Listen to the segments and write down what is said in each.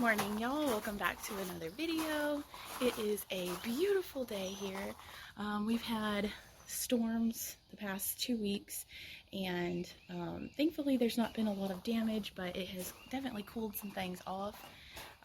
morning, y'all. Welcome back to another video. It is a beautiful day here. We've had storms the past 2 weeks, and thankfully there's not been a lot of damage, but it has definitely cooled some things off.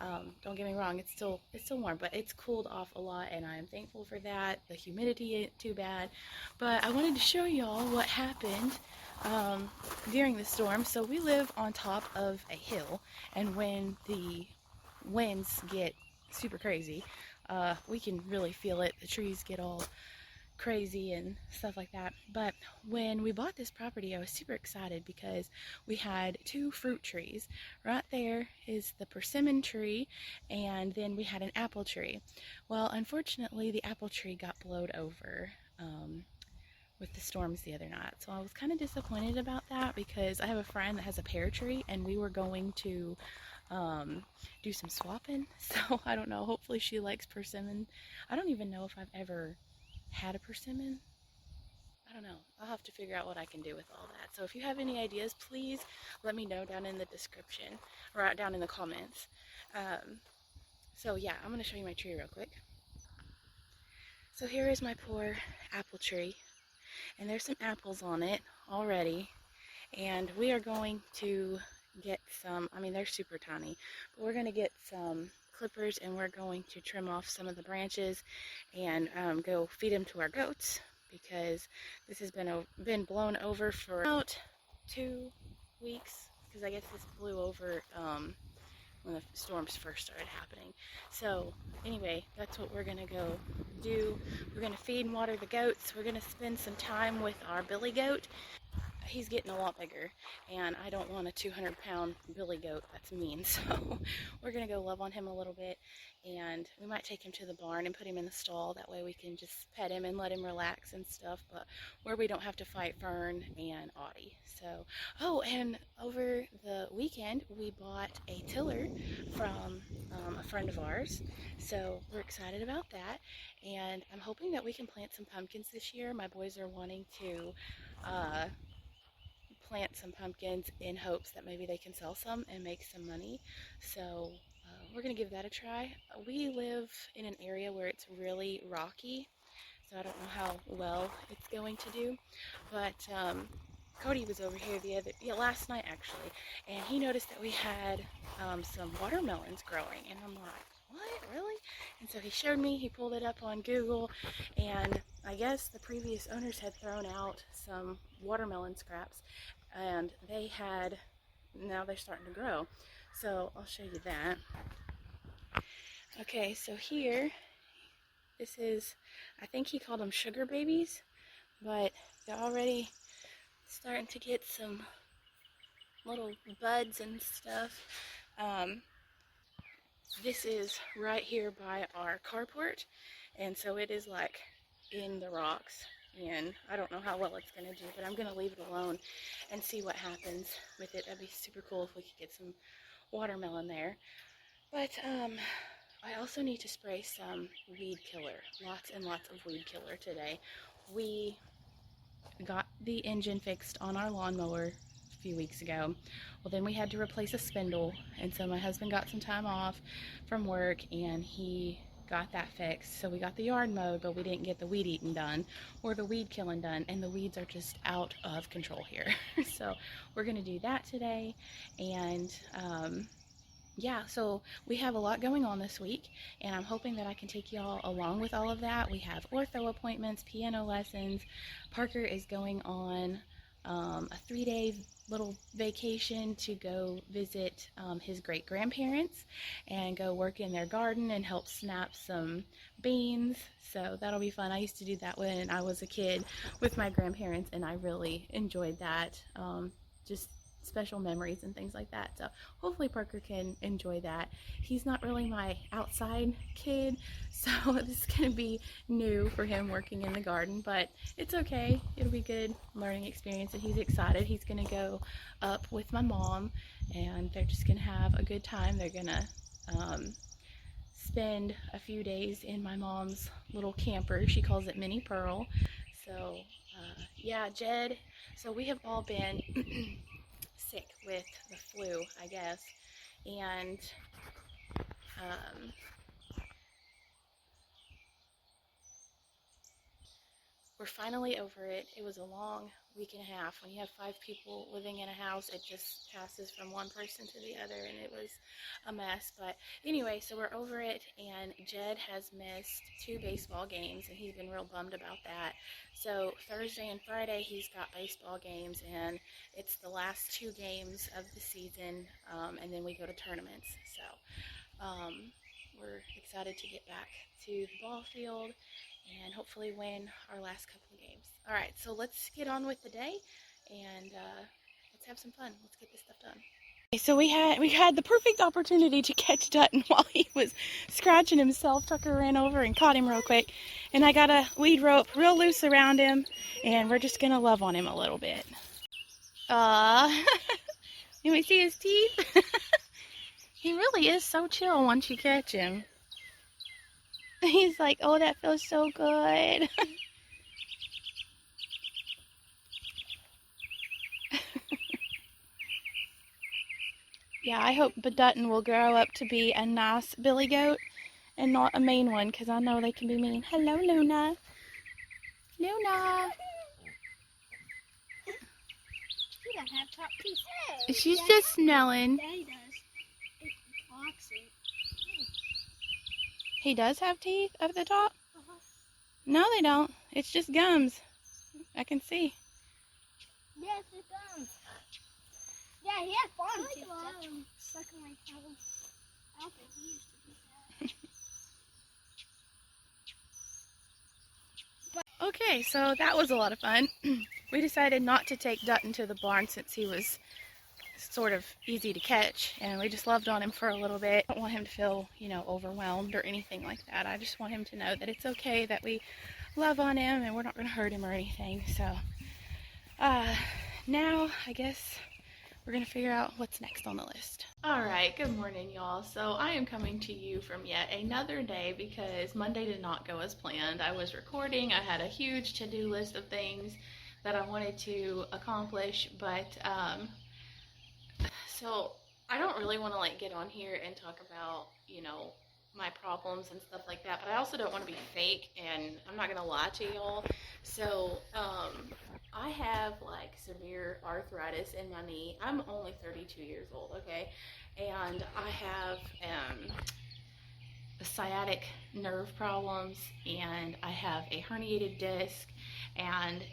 Don't get me wrong, it's still warm, but it's cooled off a lot, and I'm thankful for that. The humidity ain't too bad, but I wanted to show y'all what happened during the storm. So we live on top of a hill, and when the winds get super crazy, we can really feel it. The trees get all crazy and stuff like that. But when we bought this property, I was super excited because we had two fruit trees. Right there is the persimmon tree, and then we had an apple tree. Well, unfortunately, the apple tree got blown over with the storms the other night. So I was kind of disappointed about that because I have a friend that has a pear tree, and we were going to do some swapping. So I don't know. Hopefully she likes persimmon. I don't even know if I've ever had a persimmon. I don't know. I'll have to figure out what I can do with all that. So if you have any ideas, please let me know down in the description, or down in the comments. So yeah, I'm going to show you my tree real quick. So here is my poor apple tree, and there's some apples on it already, and we are going to get some, I mean they're super tiny, but we're going to get some clippers, and we're going to trim off some of the branches and go feed them to our goats, because this has been blown over for about 2 weeks, because I guess this blew over when the storms first started happening. So anyway, that's what we're gonna go do. We're gonna feed and water the goats. We're gonna spend some time with our billy goat. He's getting a lot bigger, and I don't want a 200-pound billy goat. That's mean. So we're gonna go love on him a little bit, and we might take him to the barn and put him in the stall. That way we can just pet him and let him relax and stuff, but where we don't have to fight Fern and Audie. So, oh, and over the weekend we bought a tiller from a friend of ours, so we're excited about that, and I'm hoping that we can plant some pumpkins this year. My boys are wanting to plant some pumpkins in hopes that maybe they can sell some and make some money. So we're going to give that a try. We live in an area where it's really rocky, so I don't know how well it's going to do. But Cody was over here last night actually, and he noticed that we had some watermelons growing, and I'm like, what, really? And so he showed me, he pulled it up on Google, and I guess the previous owners had thrown out some watermelon scraps, and now they're starting to grow. So I'll show you that. Okay, so here, this is, I think he called them sugar babies, but they're already starting to get some little buds and stuff. This is right here by our carport, and so it is like in the rocks, and I don't know how well it's going to do, but I'm going to leave it alone and see what happens with it. That'd be super cool if we could get some watermelon there. But I also need to spray some weed killer, lots and lots of weed killer today. We got the engine fixed on our lawnmower a few weeks ago. Well, then we had to replace a spindle, and so my husband got some time off from work, and he got that fixed. So we got the yard mowed, but we didn't get the weed eating done or the weed killing done, and the weeds are just out of control here. So we're gonna do that today, and yeah, so we have a lot going on this week, and I'm hoping that I can take y'all along with all of that. We have ortho appointments, piano lessons. Parker is going on a 3-day little vacation to go visit his great-grandparents and go work in their garden and help snap some beans. So that'll be fun. I used to do that when I was a kid with my grandparents, and I really enjoyed that. Just special memories and things like that. So hopefully Parker can enjoy that. He's not really my outside kid, so this is going to be new for him working in the garden, but it's okay. It'll be a good learning experience, and he's excited. He's going to go up with my mom, and they're just going to have a good time. They're going to spend a few days in my mom's little camper. She calls it Mini Pearl. So yeah, Jed. So we have all been sick with the flu, I guess, and we're finally over it. It was a long week and a half. When you have 5 people living in a house, it just passes from one person to the other, and it was a mess. But anyway, so we're over it, and Jed has missed 2 baseball games, and he's been real bummed about that. So Thursday and Friday, he's got baseball games, and it's the last 2 games of the season, and then we go to tournaments. So we're excited to get back to the ball field and hopefully win our last couple of games. All right, so let's get on with the day, and let's have some fun. Let's get this stuff done. Okay, so we had the perfect opportunity to catch Dutton while he was scratching himself. Tucker ran over and caught him real quick, and I got a lead rope real loose around him, and we're just gonna love on him a little bit. Can we see his teeth? He really is so chill once you catch him. He's like, oh, that feels so good. Yeah, I hope Dutton will grow up to be a nice billy goat and not a mean one, because I know they can be mean. Hello, Luna. Luna. She doesn't have top teeth. Hey, She's just smelling. Daddy does. It blocks it. He does have teeth up the top? Uh-huh. No, they don't. It's just gums. I can see. Yes, it does. Yeah, he had fun. Sucking my thumb. I don't think he used to do that. Okay, so that was a lot of fun. We decided not to take Dutton to the barn since he was sort of easy to catch, and we just loved on him for a little bit. I don't want him to feel, overwhelmed or anything like that. I just want him to know that it's okay that we love on him and we're not going to hurt him or anything. So now I guess we're going to figure out what's next on the list. Alright, good morning y'all. So I am coming to you from yet another day because Monday did not go as planned. I was recording, I had a huge to-do list of things that I wanted to accomplish, but so I don't really want to get on here and talk about, my problems and stuff like that, but I also don't want to be fake, and I'm not going to lie to y'all. So I have severe arthritis in my knee. I'm only 32 years old, okay? And I have sciatic nerve problems, and I have a herniated disc, and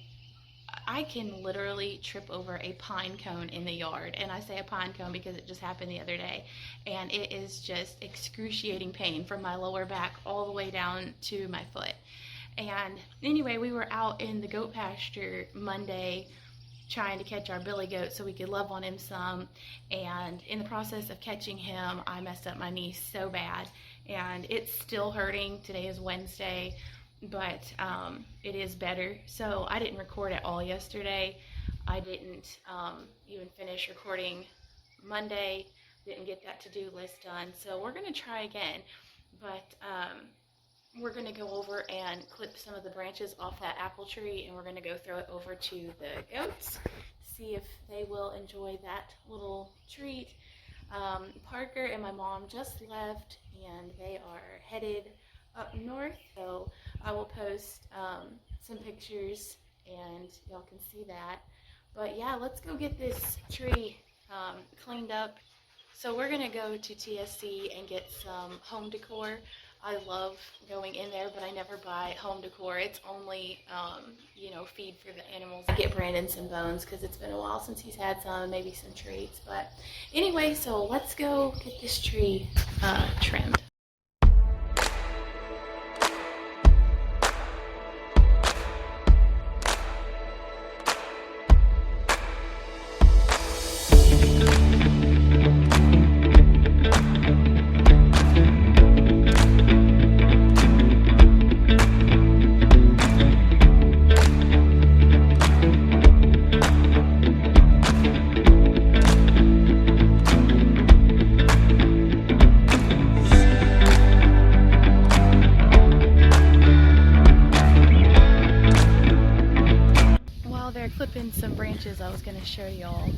I can literally trip over a pine cone in the yard. And I say a pine cone because it just happened the other day. And it is just excruciating pain from my lower back all the way down to my foot. And anyway, we were out in the goat pasture Monday trying to catch our billy goat so we could love on him some. And in the process of catching him, I messed up my knee so bad. And it's still hurting. Today is Wednesday. But it is better. So I didn't record at all yesterday. I didn't even finish recording Monday. Didn't get that to-do list done. So we're going to try again. But we're going to go over and clip some of the branches off that apple tree, and we're going to go throw it over to the goats, see if they will enjoy that little treat. Parker and my mom just left, and they are headed up north, so I will post some pictures and y'all can see that. But yeah, let's go get this tree cleaned up. So we're gonna go to TSC and get some home decor. I love going in there, but I never buy home decor. It's only feed for the animals. I get Brandon some bones because it's been a while since he's had some, maybe some treats. But anyway, so let's go get this tree trimmed. Clipping some branches, I was going to show y'all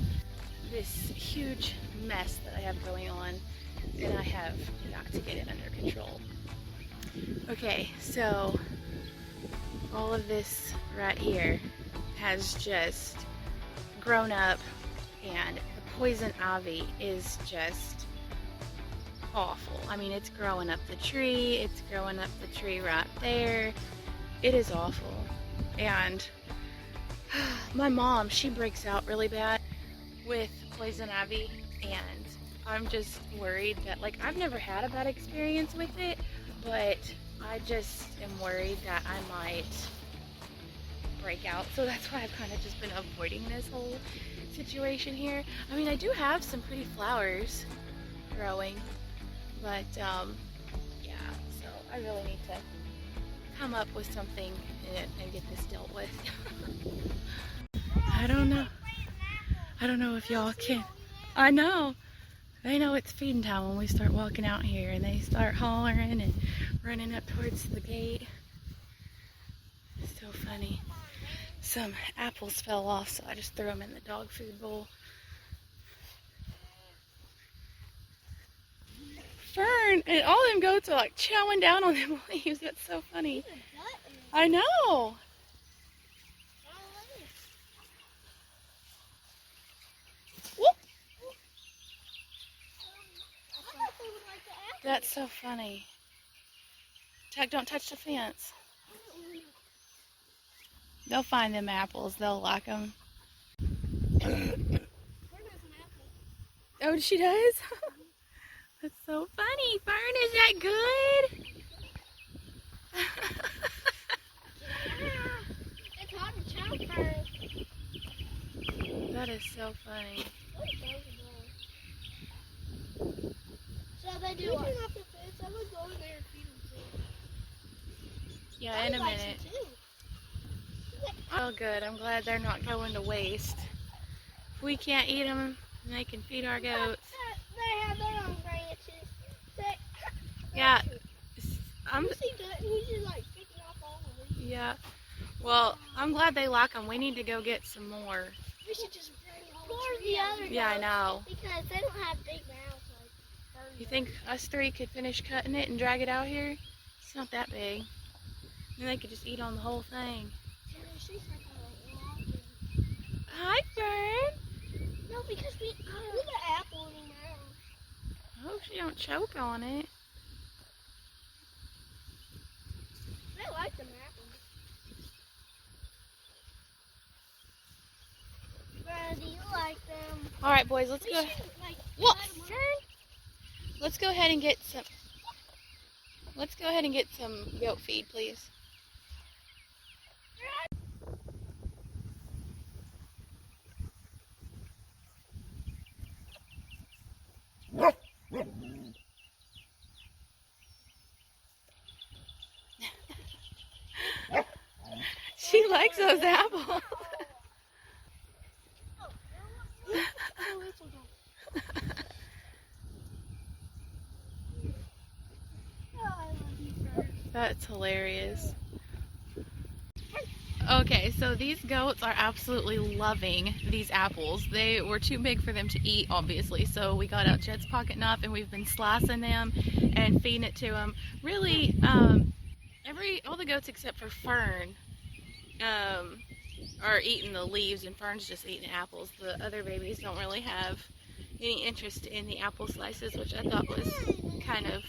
this huge mess that I have going on, and I have got to get it under control. Okay, so all of this right here has just grown up, and the poison ivy is just awful. I mean, it's growing up the tree, it's growing up the tree right there. It is awful. And my mom, she breaks out really bad with poison ivy, and I'm just worried that, like, I've never had a bad experience with it, but I just am worried that I might break out. So that's why I've kind of just been avoiding this whole situation here. I mean, I do have some pretty flowers growing, but yeah, so I really need to come up with something and get this dealt with. I don't know. I don't know if y'all can. I know. They know it's feeding time when we start walking out here, and they start hollering and running up towards the gate. It's so funny. Some apples fell off, so I just threw them in the dog food bowl. Fern, and all them goats are like chowing down on them leaves. That's so funny. I know. That's so funny. Tuck, don't touch the fence. They'll find them apples. They'll like them. Oh, she does? That's so funny. Fern, is that good? It's hard to chow first. That is so funny. So they do what? Off the fence. I'm gonna go in there and feed them too. Yeah, in a minute. Oh, good. I'm glad they're not going to waste. If we can't eat them, they can feed our goats. They have their own branches. Yeah. You see that? He's just like picking off all of them. Yeah. Well, I'm glad they like them. We need to go get some more. We should just bring more of the other goats. Yeah, I know. Because they don't have big mouths like birds. You think us three could finish cutting it and drag it out here? It's not that big. And they could just eat on the whole thing. Hi, Fern. No, because we got apple in the mouth. I hope she don't choke on it. I like them apples. Brad, do you like them? All right, boys, let's go. What, Fern? Let's go ahead and get some. Let's go ahead and get some goat feed, please. She likes those apples. That's hilarious. Okay, so these goats are absolutely loving these apples. They were too big for them to eat, obviously, so we got out Jed's pocket knife and we've been slicing them and feeding it to them. Really, all the goats except for Fern are eating the leaves, and Fern's just eating apples. The other babies don't really have any interest in the apple slices, which I thought was kind of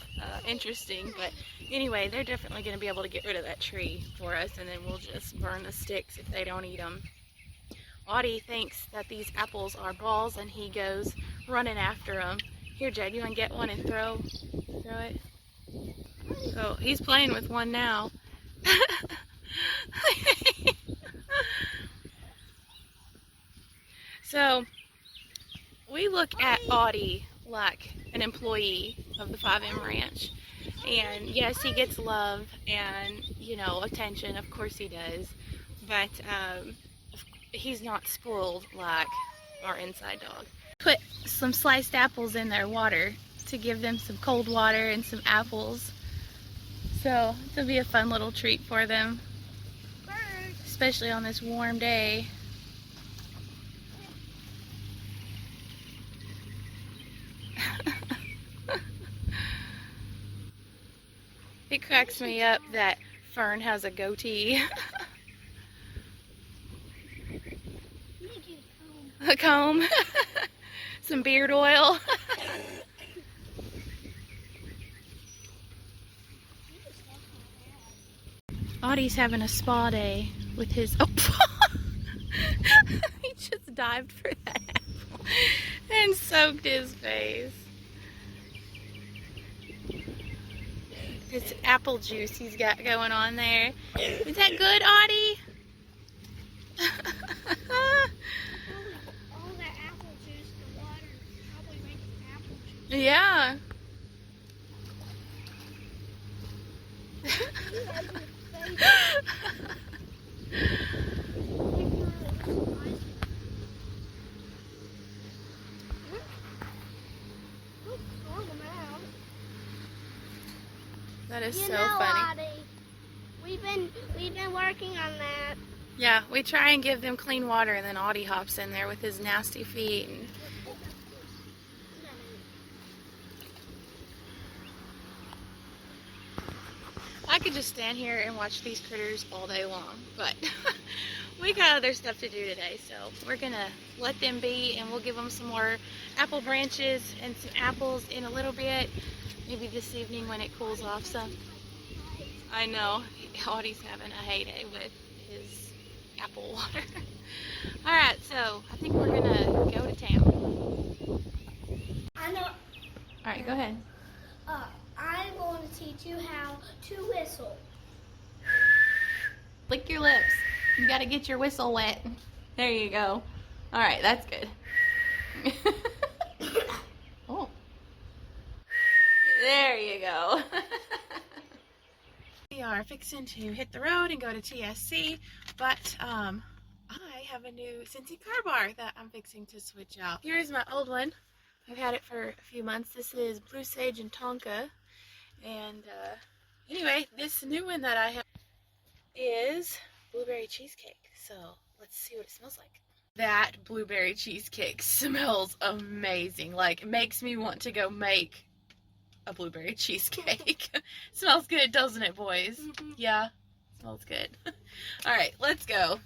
interesting. But anyway, they're definitely going to be able to get rid of that tree for us, and then we'll just burn the sticks if they don't eat them. Audie thinks that these apples are balls, and he goes running after them. Here, Jed, you want to get one and throw it? So he's playing with one now. So we look at Audie like an employee of the 5M Ranch, and yes, he gets love and, you know, attention, of course he does, but he's not spoiled like our inside dog. Put some sliced apples in their water to give them some cold water and some apples, so it'll be a fun little treat for them, especially on this warm day. It cracks me up that Fern has a goatee. A comb. Some beard oil. Audie's having a spa day with his... Oh! He just dived for that apple and soaked his face. It's apple juice he's got going on there. Is that good, Audie? All that apple juice, the water probably makes apple juice. Yeah. That is so funny. Audie, we've been working on that. Yeah, we try and give them clean water, and then Audie hops in there with his nasty feet. And... I could just stand here and watch these critters all day long, but we got other stuff to do today, so we're gonna let them be, and we'll give them some more apple branches and some apples in a little bit, maybe this evening when it cools off some. I know, Audie's having a heyday with his apple water. Alright, so I think we're gonna go to town. I know. Alright, go ahead. I'm going to teach you how to whistle. Lick your lips. You gotta get your whistle wet. There you go. Alright, that's good. Oh. There you go. We are fixing to hit the road and go to TSC, but I have a new Cincy car bar that I'm fixing to switch out. Here's my old one. I've had it for a few months. This is Blue Sage and Tonka. And anyway, this new one that I have is blueberry cheesecake. So let's see what it smells like. That blueberry cheesecake smells amazing. Like, it makes me want to go make a blueberry cheesecake. Smells good, doesn't it, boys? Mm-hmm. Yeah, smells good. All right, let's go.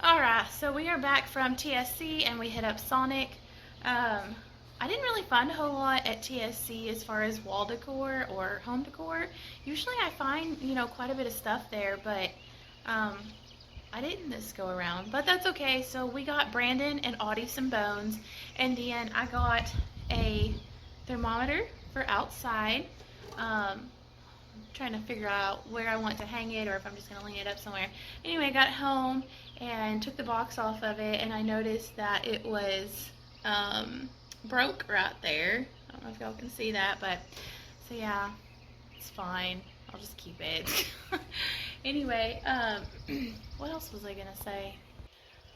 All right, so we are back from TSC and we hit up Sonic. I didn't really find a whole lot at TSC as far as wall decor or home decor. Usually I find, you know, quite a bit of stuff there, but I didn't this go around. But that's okay. So we got Brandon and Audie some bones, and then I got a thermometer for outside. I'm trying to figure out where I want to hang it or if I'm just going to lean it up somewhere. Anyway, I got home and took the box off of it, and I noticed that it was broke right there. I don't know if y'all can see that, but so yeah, it's fine. I'll just keep it. Anyway, what else was I gonna say?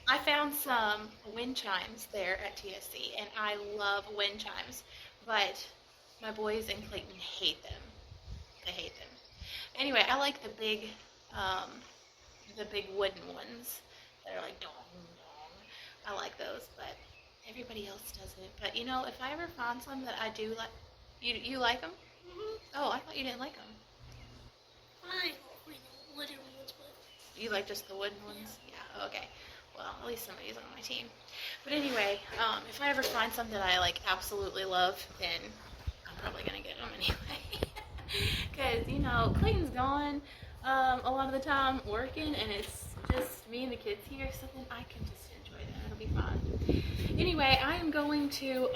I found some wind chimes there at TSC, and I love wind chimes, but my boys in Clayton hate them. They hate them. Anyway, I like the big wooden ones that are like dong dong. I like those, but everybody else doesn't. But you know, if I ever find some that I do like, you like them? Mm-hmm. Oh, I thought you didn't like them. I like the wooden ones, but you like just the wooden ones? Yeah. Okay. Well, at least somebody's on my team. But anyway, if I ever find some that I like absolutely love, then I'm probably gonna get them anyway. Because you know, Clayton's gone a lot of the time working, and it's just me and the kids here, so then I can just enjoy that. It'll be fun. Anyway, I am going to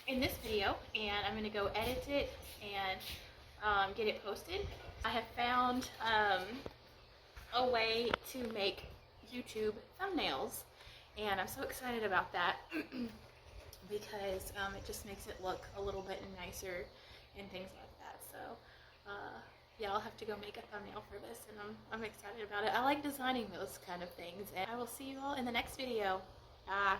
in this video, and I'm going to go edit it and get it posted. I have found a way to make YouTube thumbnails, and I'm so excited about that because it just makes it look a little bit nicer and things like that. So yeah, I'll have to go make a thumbnail for this, and I'm excited about it. I like designing those kind of things, and I will see you all in the next video. Bye.